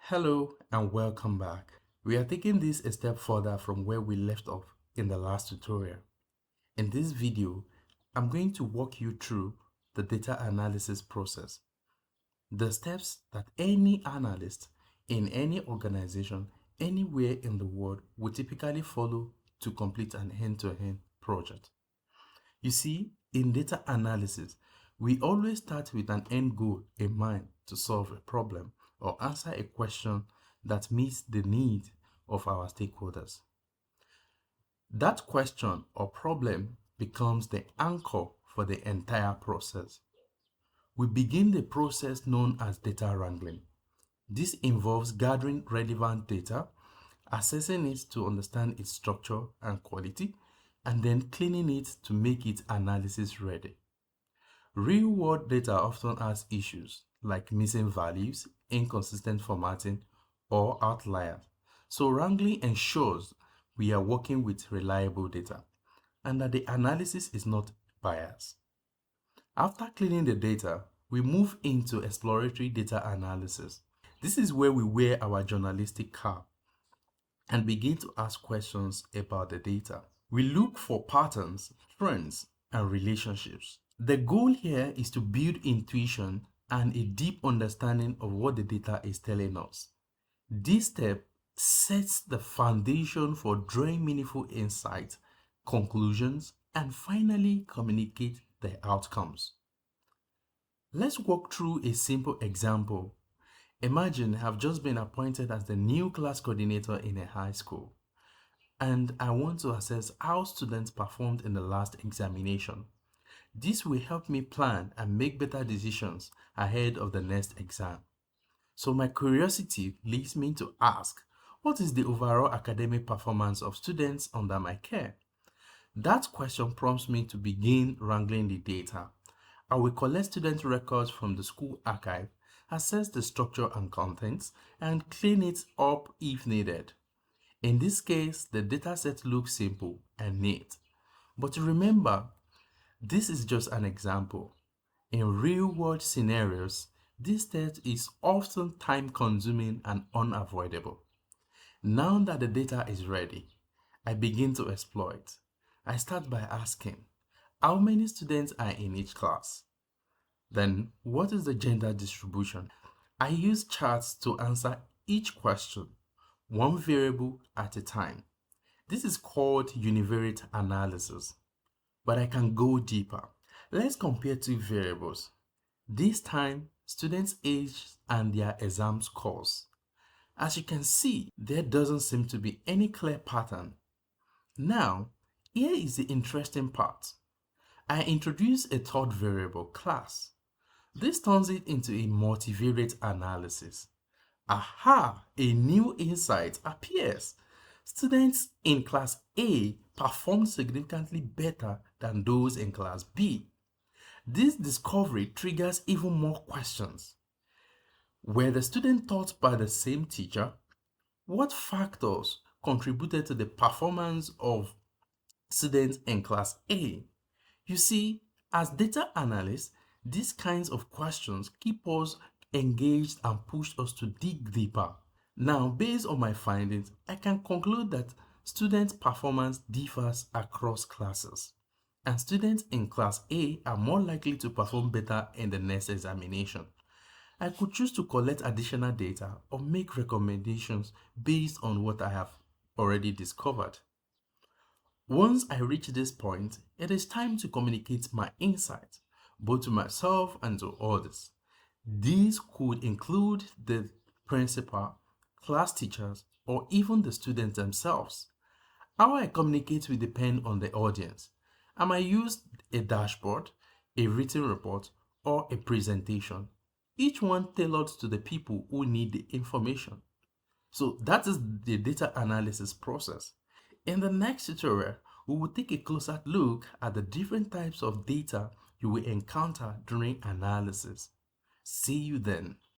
Hello and welcome back. We are taking this a step further from where we left off in the last tutorial. In this video, I'm going to walk you through the data analysis process, the steps that any analyst in any organization anywhere in the world would typically follow to complete an end-to-end project. You see, in data analysis, we always start with an end goal in mind to solve a problem or answer a question that meets the need of our stakeholders. That question or problem becomes the anchor for the entire process. We begin the process known as data wrangling. This involves gathering relevant data, assessing it to understand its structure and quality, and then cleaning it to make it analysis ready. Real-world data often has issues like missing values, inconsistent formatting, or outliers. So wrangling ensures we are working with reliable data and that the analysis is not biased. After cleaning the data, we move into exploratory data analysis. This is where we wear our journalistic cap and begin to ask questions about the data. We look for patterns, trends, and relationships. The goal here is to build intuition and a deep understanding of what the data is telling us. This step sets the foundation for drawing meaningful insights, conclusions, and finally communicate the outcomes. Let's walk through a simple example. Imagine I've just been appointed as the new class coordinator in a high school, and I want to assess how students performed in the last examination. This will help me plan and make better decisions ahead of the next exam. So my curiosity leads me to ask, what is the overall academic performance of students under my care? That question prompts me to begin wrangling the data. I will collect student records from the school archive, assess the structure and contents, and clean it up if needed. In this case, the dataset looks simple and neat. But remember, this is just an example. In real-world scenarios, this step is often time-consuming and unavoidable. Now that the data is ready, I begin to exploit. I start by asking, how many students are in each class? Then, what is the gender distribution? I use charts to answer each question, one variable at a time. This is called univariate analysis, but I can go deeper. Let's compare two variables. This time, students' age and their exam scores. As you can see, there doesn't seem to be any clear pattern. Now, here is the interesting part. I introduce a third variable, class. This turns it into a multivariate analysis. Aha! A new insight appears. Students in class A performed significantly better than those in class B. This discovery triggers even more questions. Were the students taught by the same teacher? What factors contributed to the performance of students in class A? You see, as data analysts, these kinds of questions keep us engaged and push us to dig deeper. Now, based on my findings, I can conclude that student performance differs across classes, and students in class A are more likely to perform better in the next examination. I could choose to collect additional data or make recommendations based on what I have already discovered. Once I reach this point, it is time to communicate my insights, both to myself and to others. These could include the principal, class teachers, or even the students themselves. How I communicate will depend on the audience. I might use a dashboard, a written report, or a presentation, each one tailored to the people who need the information. So that is the data analysis process. In the next tutorial, we will take a closer look at the different types of data you will encounter during analysis. See you then.